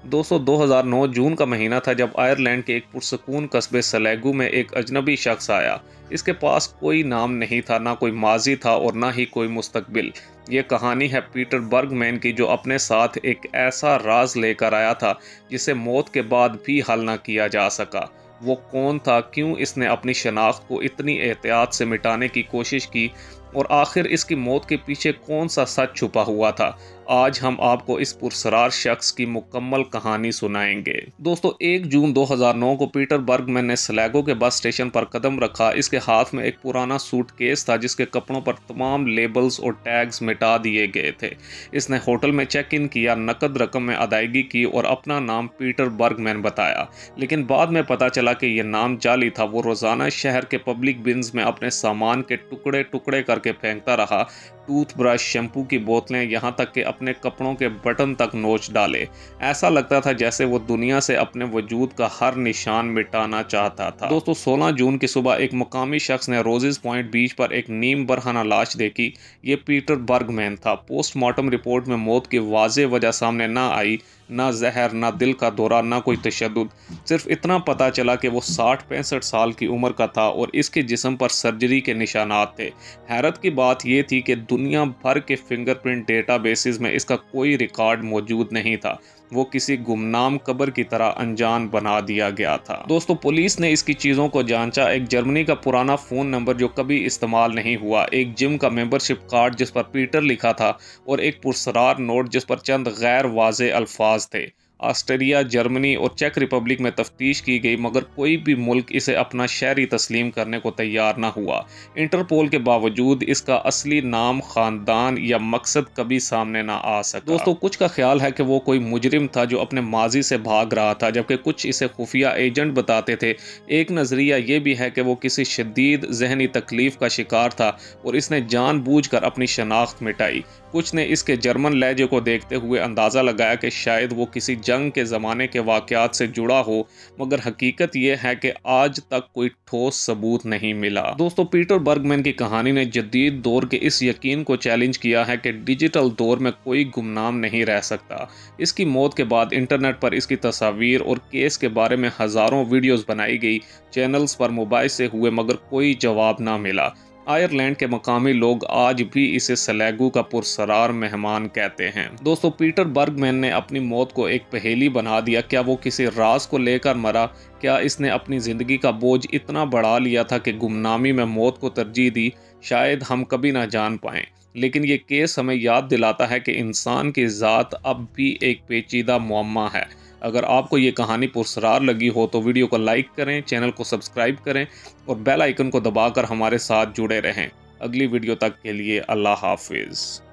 दोस्तों 2009 जून का महीना था जब आयरलैंड के एक पुरसकून कस्बे स्लेगो में एक अजनबी शख्स आया। इसके पास कोई नाम नहीं था, ना कोई माजी था और ना ही कोई मुस्तकबिल। ये कहानी है पीटर बर्गमैन की, जो अपने साथ एक ऐसा राज लेकर आया था जिसे मौत के बाद भी हल ना किया जा सका। वो कौन था, क्यों इसने अपनी शनाख्त को इतनी एहतियात से मिटाने की कोशिश की और आखिर इसकी मौत के पीछे कौन सा सच छुपा हुआ था। आज हम आपको इस पुरसरार शख्स की मुकम्मल कहानी सुनाएंगे। दोस्तों 1 जून 2009 को पीटर बर्गमैन ने स्लेगो के बस स्टेशन पर कदम रखा। इसके हाथ में एक पुराना सूटकेस था जिसके कपड़ों पर तमाम लेबल्स और टैग्स मिटा दिए गए थे। इसने होटल में चेक इन किया, नकद रकम में अदायगी की और अपना नाम पीटर बर्गमैन बताया। लेकिन बाद में पता चला कि यह नाम जाली था। वो रोजाना शहर के पब्लिक बिन्स में अपने सामान के टुकड़े टुकड़े करके फेंकता रहा। टूथब्रश, शैम्पू की बोतलें, यहाँ तक कि अपने कपड़ों के बटन तक नोच डाले। ऐसा लगता था जैसे वो दुनिया से अपने वजूद का हर निशान मिटाना चाहता था। दोस्तों 16 जून की सुबह एक मुकामी शख्स ने रोजेस पॉइंट बीच पर एक नीम बरहना लाश देखी। ये पीटर बर्गमैन था। पोस्टमार्टम रिपोर्ट में मौत की वाज़ेह वजह सामने ना आई, ना जहर, ना दिल का दौरा, ना कोई तशद्दुद। सिर्फ इतना पता चला कि वो 60-65 साल की उम्र का था और इसके जिस्म पर सर्जरी के निशानात थे। हैरत की बात यह थी कि दुनिया भर के फिंगरप्रिंट डेटाबेसेस में इसका कोई रिकॉर्ड मौजूद नहीं था। वो किसी गुमनाम कब्र की तरह अनजान बना दिया गया था। दोस्तों पुलिस ने इसकी चीज़ों को जांचा। एक जर्मनी का पुराना फ़ोन नंबर जो कभी इस्तेमाल नहीं हुआ, एक जिम का मेंबरशिप कार्ड जिस पर पीटर लिखा था और एक पुरस्कार नोट जिस पर चंद गैर वाज़े अल्फाज थे। ऑस्ट्रेलिया, जर्मनी और चेक रिपब्लिक में तफ्तीश की गई, मगर कोई भी मुल्क इसे अपना शहरी तस्लीम करने को तैयार न हुआ। इंटरपोल के बावजूद इसका असली नाम, ख़ानदान या मकसद कभी सामने ना आ सका। दोस्तों कुछ का ख्याल है कि वो कोई मुजरिम था जो अपने माजी से भाग रहा था, जबकि कुछ इसे खुफिया एजेंट बताते थे। एक नज़रिया ये भी है कि वो किसी शदीद जहनी तकलीफ का शिकार था और इसने जानबूझकर अपनी शनाख्त मिटाई। कुछ ने इसके जर्मन लहजे को देखते हुए अंदाज़ा लगाया कि शायद वो किसी जंग के ज़माने के वाक़यात से जुड़ा हो, मगर हकीकत यह है कि आज तक कोई ठोस सबूत नहीं मिला। दोस्तों पीटर बर्गमैन की कहानी ने जदीद दौर के इस यकीन को चैलेंज किया है कि डिजिटल दौर में कोई गुमनाम नहीं रह सकता। इसकी मौत के बाद इंटरनेट पर इसकी तस्वीर और केस के बारे में हज़ारों वीडियोज़ बनाई गई, चैनल्स पर मुबाहिसे हुए, मगर कोई जवाब ना मिला। आयरलैंड के मकामी लोग आज भी इसे स्लेगो का पुरसरार मेहमान कहते हैं। दोस्तों पीटर बर्गमैन ने अपनी मौत को एक पहेली बना दिया। क्या वो किसी राज को लेकर मरा? क्या इसने अपनी ज़िंदगी का बोझ इतना बढ़ा लिया था कि गुमनामी में मौत को तरजीह दी? शायद हम कभी ना जान पाएं, लेकिन ये केस हमें याद दिलाता है कि इंसान की ज़ात अब भी एक पेचीदा मुअम्मा है। अगर आपको ये कहानी पुरस्कार लगी हो तो वीडियो को लाइक करें, चैनल को सब्सक्राइब करें और बेल आइकन को दबाकर हमारे साथ जुड़े रहें। अगली वीडियो तक के लिए अल्लाह हाफिज़।